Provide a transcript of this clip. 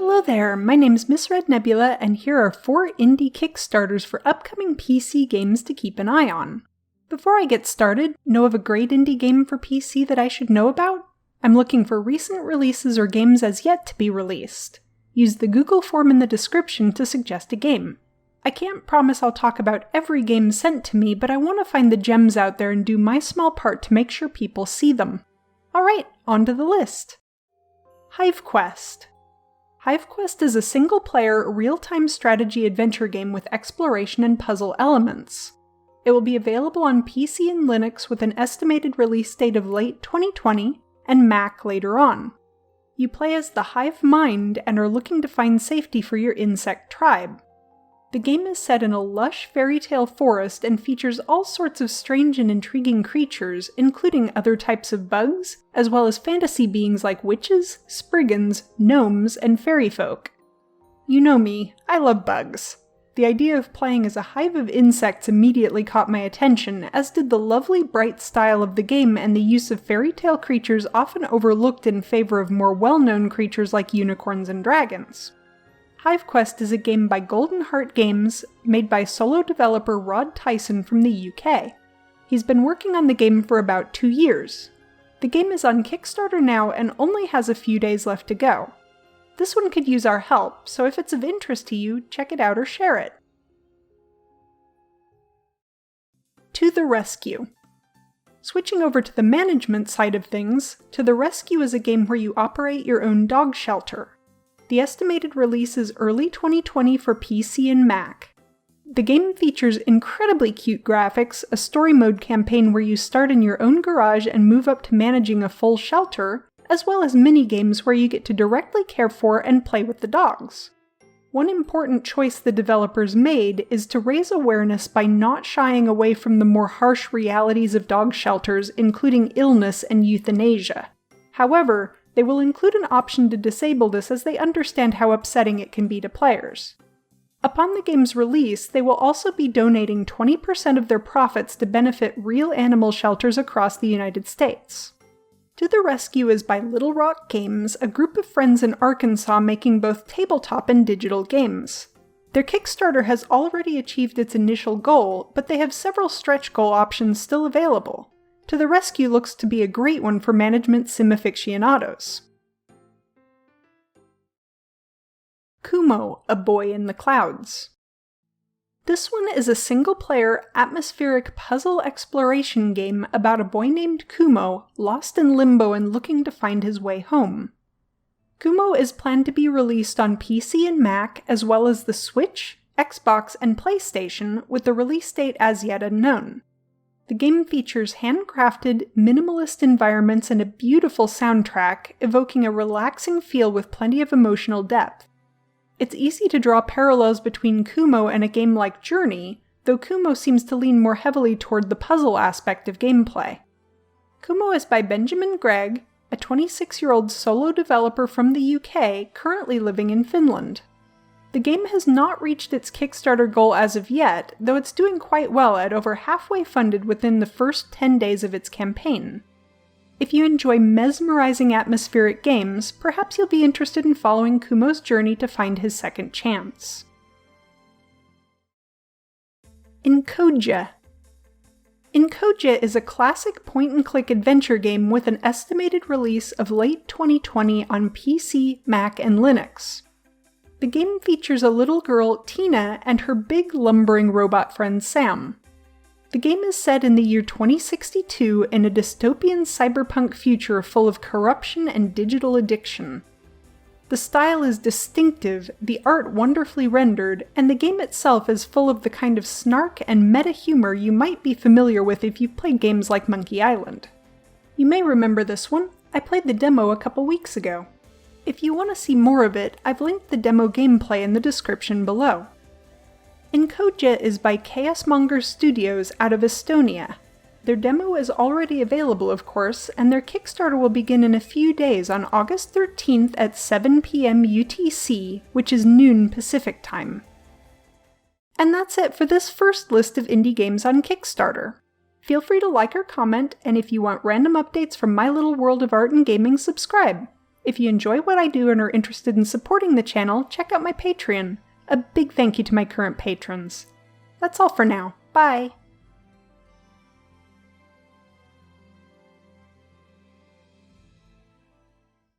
Hello there, my name's Ms.RedNebula, and here are 4 indie Kickstarters for upcoming PC games to keep an eye on. Before I get started, know of a great indie game for PC that I should know about? I'm looking for recent releases or games as yet to be released. Use the Google form in the description to suggest a game. I can't promise I'll talk about every game sent to me, but I want to find the gems out there and do my small part to make sure people see them. Alright, on to the list. Hive Quest. Hive Quest is a single-player, real-time strategy adventure game with exploration and puzzle elements. It will be available on PC and Linux with an estimated release date of late 2020 and Mac later on. You play as the Hive Mind and are looking to find safety for your insect tribe. The game is set in a lush fairy tale forest and features all sorts of strange and intriguing creatures, including other types of bugs, as well as fantasy beings like witches, spriggans, gnomes, and fairy folk. You know me, I love bugs. The idea of playing as a hive of insects immediately caught my attention, as did the lovely bright style of the game and the use of fairy tale creatures often overlooked in favor of more well-known creatures like unicorns and dragons. Hive Quest is a game by Golden Heart Games, made by solo developer Rod Tyson from the UK. He's been working on the game for about 2 years. The game is on Kickstarter now and only has a few days left to go. This one could use our help, so if it's of interest to you, check it out or share it. To the Rescue. Switching over to the management side of things, To the Rescue is a game where you operate your own dog shelter. The estimated release is early 2020 for PC and Mac. The game features incredibly cute graphics, a story mode campaign where you start in your own garage and move up to managing a full shelter, as well as mini-games where you get to directly care for and play with the dogs. One important choice the developers made is to raise awareness by not shying away from the more harsh realities of dog shelters, including illness and euthanasia. However, they will include an option to disable this as they understand how upsetting it can be to players. Upon the game's release, they will also be donating 20% of their profits to benefit real animal shelters across the United States. To the Rescue is by Little Rock Games, a group of friends in Arkansas making both tabletop and digital games. Their Kickstarter has already achieved its initial goal, but they have several stretch goal options still available. To the Rescue looks to be a great one for management sim aficionados. Kumo A Boy in the Clouds. This one is a single-player, atmospheric puzzle exploration game about a boy named Kumo, lost in limbo and looking to find his way home. Kumo is planned to be released on PC and Mac, as well as the Switch, Xbox, and PlayStation, with the release date as yet unknown. The game features handcrafted, minimalist environments and a beautiful soundtrack, evoking a relaxing feel with plenty of emotional depth. It's easy to draw parallels between Kumo and a game like Journey, though Kumo seems to lean more heavily toward the puzzle aspect of gameplay. Kumo is by Benjamin Gregg, a 26-year-old solo developer from the UK currently living in Finland. The game has not reached its Kickstarter goal as of yet, though it's doing quite well at over halfway funded within the first 10 days of its campaign. If you enjoy mesmerizing atmospheric games, perhaps you'll be interested in following Kumo's journey to find his second chance. Inkoja. Inkoja is a classic point-and-click adventure game with an estimated release of late 2020 on PC, Mac, and Linux. The game features a little girl, Tina, and her big lumbering robot friend Sam. The game is set in the year 2062 in a dystopian cyberpunk future full of corruption and digital addiction. The style is distinctive, the art wonderfully rendered, and the game itself is full of the kind of snark and meta-humor you might be familiar with if you've played games like Monkey Island. You may remember this one, I played the demo a couple weeks ago. If you want to see more of it, I've linked the demo gameplay in the description below. Inkoja is by Chaosmonger Studios out of Estonia. Their demo is already available, of course, and their Kickstarter will begin in a few days on August 13th at 7 p.m. UTC, which is noon Pacific time. And that's it for this first list of indie games on Kickstarter. Feel free to like or comment, and if you want random updates from my little world of art and gaming, subscribe. If you enjoy what I do and are interested in supporting the channel, check out my Patreon. A big thank you to my current patrons. That's all for now. Bye!